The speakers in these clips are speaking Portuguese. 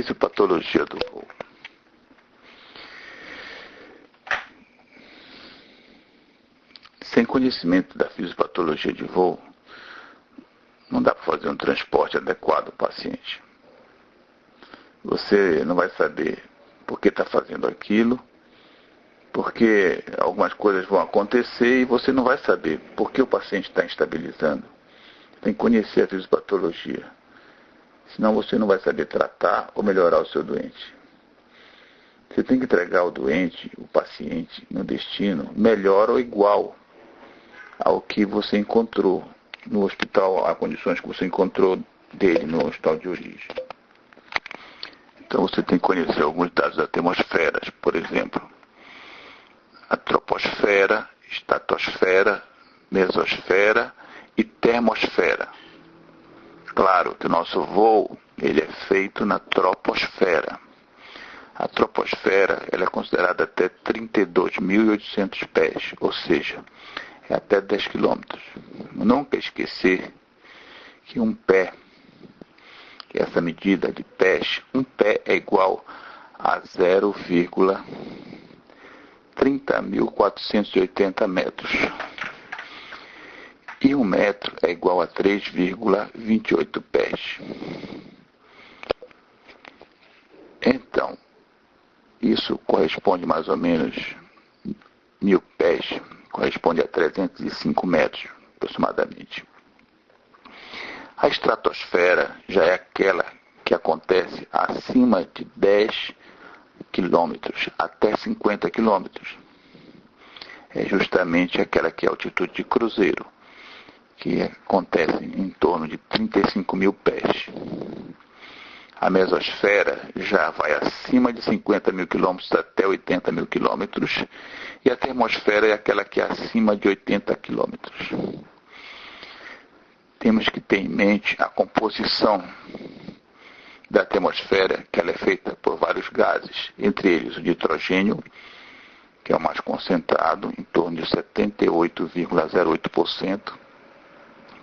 Fisiopatologia do voo. Sem conhecimento da fisiopatologia de voo, não dá para fazer um transporte adequado ao paciente. Você não vai saber por que está fazendo aquilo, porque algumas coisas vão acontecer e você não vai saber por que o paciente está instabilizando. Tem que conhecer a fisiopatologia. Senão você não vai saber tratar ou melhorar o seu doente. Você tem que entregar o doente, o paciente, no destino melhor ou igual ao que você encontrou no hospital, a condições que você encontrou dele no hospital de origem. Então você tem que conhecer alguns dados da atmosfera, por exemplo, a troposfera, estratosfera, mesosfera e termosfera. Claro que o nosso voo ele é feito na troposfera. A troposfera ela é considerada até 32.800 pés, ou seja, é até 10 quilômetros. Nunca esquecer que um pé, que essa medida de pés, um pé é igual a 0,30.480 metros. E um metro é igual a 3,28 pés. Então, isso corresponde mais ou menos 1.000 pés, corresponde a 305 metros, aproximadamente. A estratosfera já é aquela que acontece acima de 10 quilômetros até 50 quilômetros. É justamente aquela que é a altitude de cruzeiro, que acontece em torno de 35.000 pés. A mesosfera já vai acima de 50.000 quilômetros até 80.000 quilômetros, e a termosfera é aquela que é acima de 80 quilômetros. Temos que ter em mente a composição da atmosfera, que ela é feita por vários gases, entre eles o nitrogênio, que é o mais concentrado, em torno de 78,08%,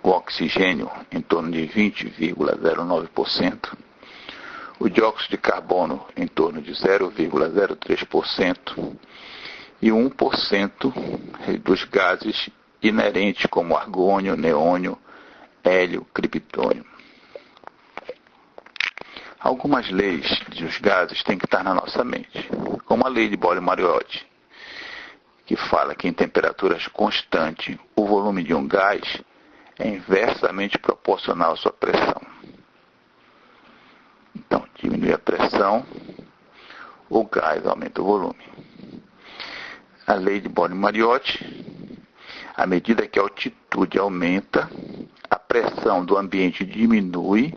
o oxigênio, em torno de 20,09%, o dióxido de carbono, em torno de 0,03%, e 1% dos gases inerentes, como argônio, neônio, hélio, criptônio. Algumas leis dos gases têm que estar na nossa mente, como a lei de Boyle-Mariotti, que fala que em temperaturas constantes o volume de um gás é inversamente proporcional à sua pressão. Então, diminui a pressão, o gás aumenta o volume. A lei de Boyle-Mariotti, à medida que a altitude aumenta, a pressão do ambiente diminui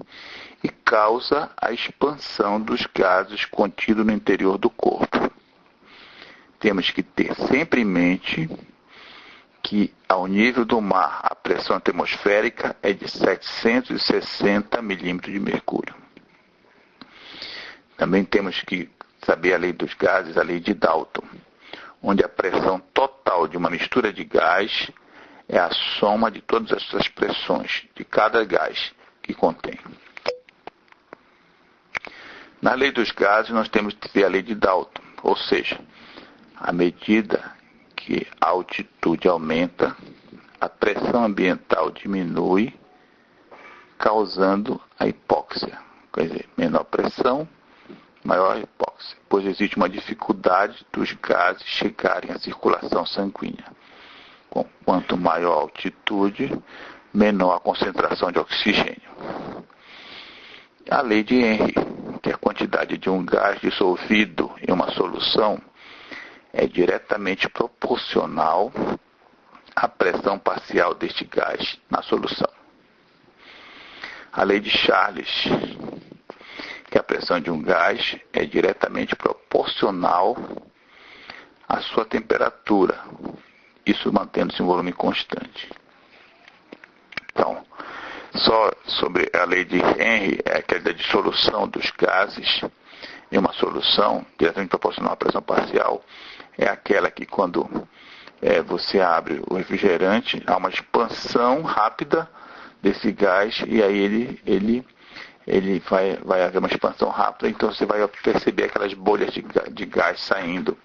e causa a expansão dos gases contidos no interior do corpo. Temos que ter sempre em mente que, ao nível do mar, a pressão atmosférica é de 760 milímetros de mercúrio. Também temos que saber a lei dos gases, a lei de Dalton, onde a pressão total de uma mistura de gás é a soma de todas essas pressões de cada gás que contém. Na lei dos gases, nós temos que ter a lei de Dalton, ou seja, à medida que a altitude aumenta, a pressão ambiental diminui, causando a hipóxia. Quer dizer, menor pressão, maior hipóxia, pois existe uma dificuldade dos gases chegarem à circulação sanguínea. Quanto maior a altitude, menor a concentração de oxigênio. A lei de Henry, que a quantidade de um gás dissolvido em uma solução é diretamente proporcional à pressão parcial deste gás na solução. A lei de Charles, que a pressão de um gás é diretamente proporcional à sua temperatura, isso mantendo-se um volume constante. Então, só sobre a lei de Henry, é aquela da dissolução dos gases em uma solução diretamente proporcional à pressão parcial, é aquela que quando você abre o refrigerante, há uma expansão rápida desse gás e aí ele ele vai haver uma expansão rápida, então você vai perceber aquelas bolhas de gás saindo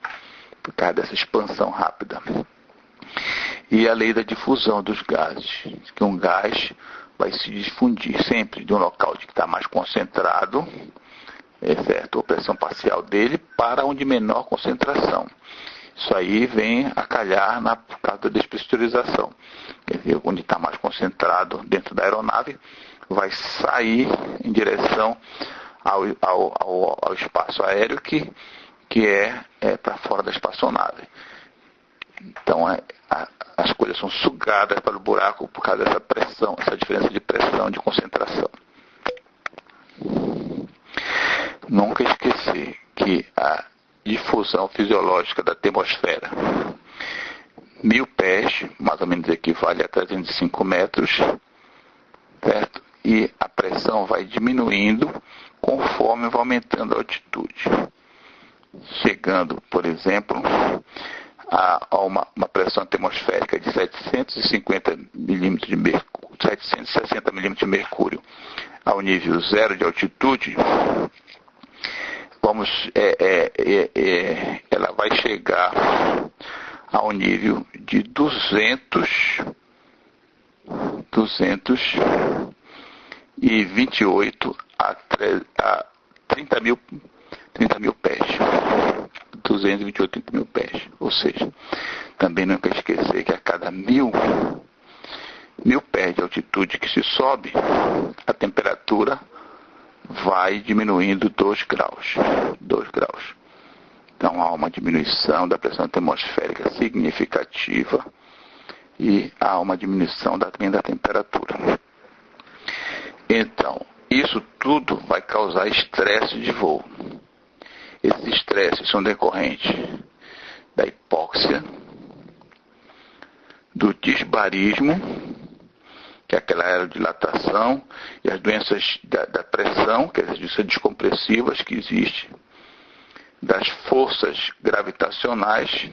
por causa dessa expansão rápida. E a lei da difusão dos gases, que um gás vai se difundir sempre de um local que está mais concentrado, certo? A pressão parcial dele, para um de menor concentração. Isso aí vem a calhar por causa da despressurização. Quer dizer, onde está mais concentrado dentro da aeronave, vai sair em direção ao espaço aéreo que é para fora da espaçonave. Então, as coisas são sugadas para o buraco por causa dessa pressão, essa diferença de pressão, de concentração. Nunca esquecer que a difusão fisiológica da atmosfera, 1000 pés, mais ou menos equivale a 305 metros, certo? E a pressão vai diminuindo conforme vai aumentando a altitude, chegando, por exemplo, a uma pressão atmosférica de 750 milímetros de mercúrio, 760 milímetros de mercúrio ao nível zero de altitude. Ela vai chegar ao nível de 228 a 30 mil pés. 228 mil pés. Ou seja, também nunca esquecer que a cada mil pés de altitude que se sobe, a temperatura vai diminuindo 2 graus. 2 graus. Então há uma diminuição da pressão atmosférica significativa e há uma diminuição também da temperatura. Então, isso tudo vai causar estresse de voo. Esses estresses são decorrentes da hipóxia, do disbarismo, que é aquela aerodilatação, e as doenças da pressão, que é as doenças descompressivas que existem, das forças gravitacionais,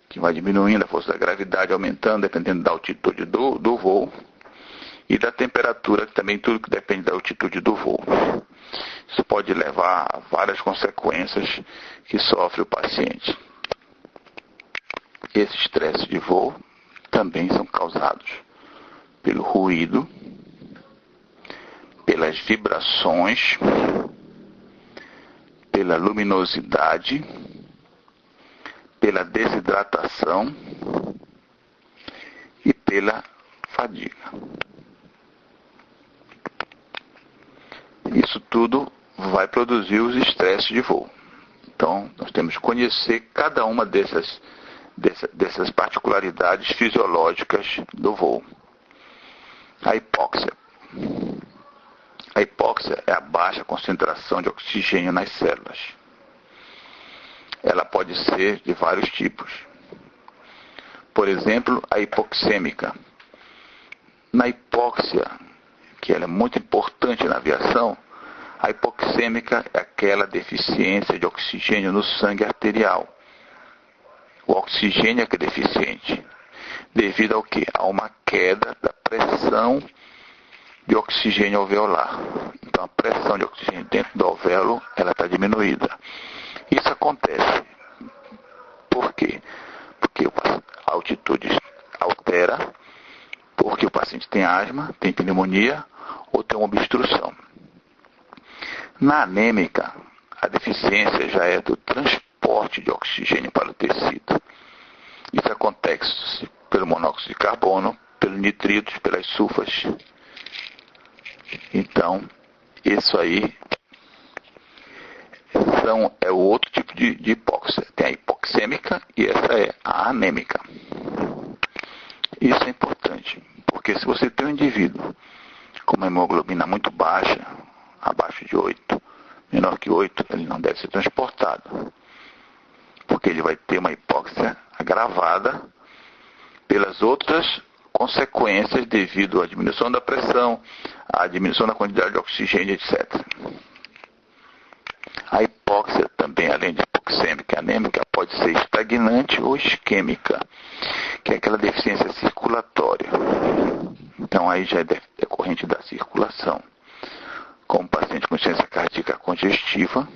que vai diminuindo a força da gravidade, aumentando, dependendo da altitude do voo, e da temperatura, também tudo que depende da altitude do voo. Isso pode levar a várias consequências que sofre o paciente. Esses estresses de voo também são causados pelo ruído, pelas vibrações, pela luminosidade, pela desidratação e pela fadiga. Isso tudo vai produzir os estresses de voo. Então, nós temos que conhecer cada uma dessas particularidades fisiológicas do voo. A hipóxia. A hipóxia é a baixa concentração de oxigênio nas células. Ela pode ser de vários tipos. Por exemplo, a hipoxêmica. Na hipóxia, que ela é muito importante na aviação, a hipoxêmica é aquela deficiência de oxigênio no sangue arterial. O oxigênio é que é deficiente. Devido ao quê? A uma queda da pressão de oxigênio alveolar. Então a pressão de oxigênio dentro do alvéolo está diminuída. Isso acontece. Por quê? Porque a altitude altera, porque o paciente tem asma, tem pneumonia ou tem uma obstrução. Na anêmica, a deficiência já é do transporte de oxigênio para o tecido. Isso acontece pelo monóxido de carbono, pelos nitritos, pelas sulfas. Então, isso aí é o outro tipo de hipóxia. Tem a hipoxêmica e essa é a anêmica. Isso é importante, porque se você tem um indivíduo com uma hemoglobina muito baixa, abaixo de 8, menor que 8, ele não deve ser transportado, porque ele vai ter uma hipóxia agravada pelas outras consequências devido à diminuição da pressão, à diminuição da quantidade de oxigênio, etc. A hipóxia também, além de hipoxêmica e anêmica, pode ser estagnante ou isquêmica, que é aquela deficiência circulatória. Então aí já é decorrente da circulação. como paciente com insuficiência cardíaca congestiva,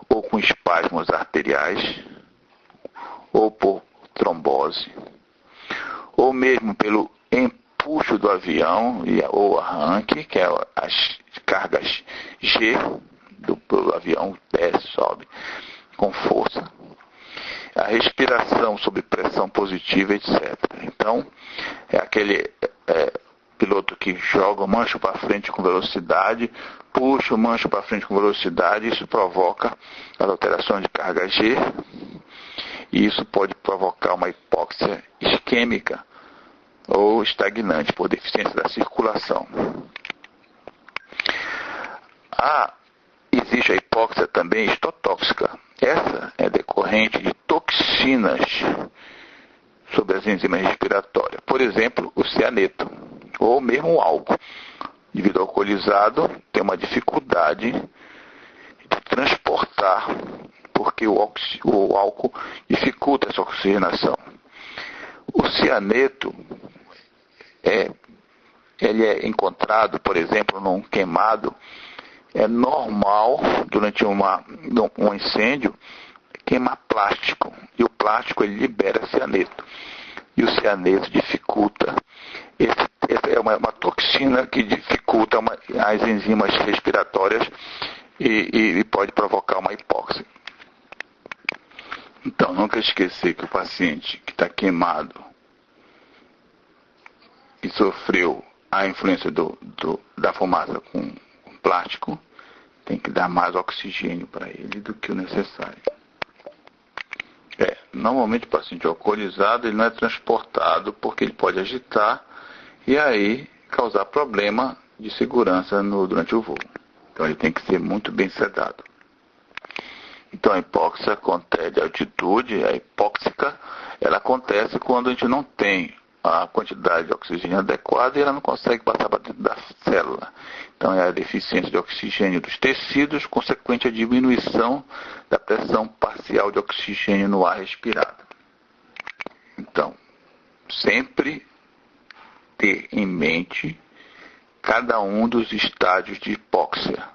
ou com espasmos arteriais, ou por trombose, ou mesmo pelo empuxo do avião ou arranque, que é as cargas G do avião, desce, sobe com força, a respiração sob pressão positiva, etc. Então, é aquele piloto que joga o mancho para frente com velocidade, puxa o mancho para frente com velocidade, isso provoca as alterações de carga G, e isso pode provocar uma hipóxia isquêmica ou estagnante por deficiência da circulação. Existe a hipóxia também histotóxica. Essa é decorrente de toxinas sobre as enzimas respiratórias. Por exemplo, o cianeto, ou mesmo o álcool. O indivíduo alcoolizado tem uma dificuldade de transportar, porque o álcool dificulta essa oxigenação. O cianeto ele é encontrado, por exemplo, num queimado. É normal, durante um incêndio, queimar plástico. E o plástico ele libera cianeto. E o cianeto dificulta. Essa é uma toxina que dificulta as enzimas respiratórias e pode provocar uma hipóxia. Então, nunca esquecer que o paciente que está queimado e sofreu a influência da fumaça com plástico, tem que dar mais oxigênio para ele do que o necessário. Normalmente o paciente alcoolizado ele não é transportado porque ele pode agitar e aí causar problema de segurança durante o voo. Então ele tem que ser muito bem sedado. Então a hipóxia acontece de altitude, a hipóxica, ela acontece quando a gente não tem a quantidade de oxigênio adequada e ela não consegue passar para dentro da célula. Então é a deficiência de oxigênio dos tecidos, consequente à diminuição da pressão parcial de oxigênio no ar respirado. Então, sempre ter em mente cada um dos estágios de hipóxia.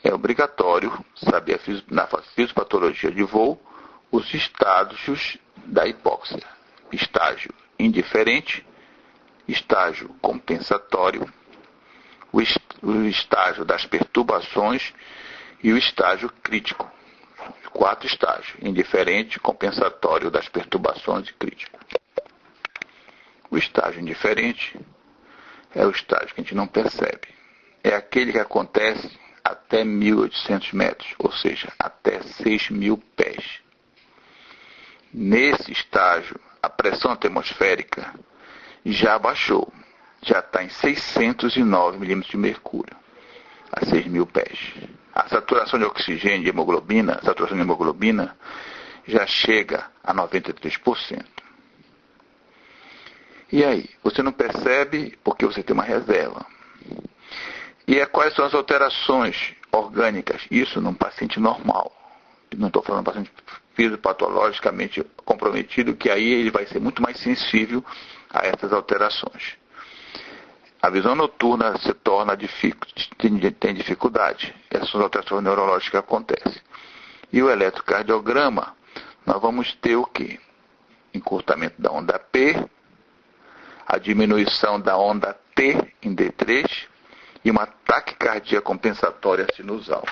É obrigatório saber na fisiopatologia de voo os estágios da hipóxia. Estágio indiferente, estágio compensatório, o estágio das perturbações e o estágio crítico. 4 estágios: indiferente, compensatório, das perturbações e crítico. O estágio indiferente é o estágio que a gente não percebe. É aquele que acontece até 1.800 metros, ou seja, até 6.000 pés. Nesse estágio, a pressão atmosférica já baixou, já está em 609 milímetros de mercúrio, a 6.000 pés. A saturação de oxigênio e de hemoglobina, já chega a 93%. E aí, você não percebe porque você tem uma reserva. E quais são as alterações orgânicas? Isso num paciente normal. Não estou falando de paciente fisiopatologicamente comprometido, que aí ele vai ser muito mais sensível a essas alterações. A visão noturna se torna tem dificuldade. Essas alterações neurológicas acontecem. E o eletrocardiograma, nós vamos ter o quê? Encurtamento da onda P, a diminuição da onda T em D3 e uma taquicardia compensatória sinusal.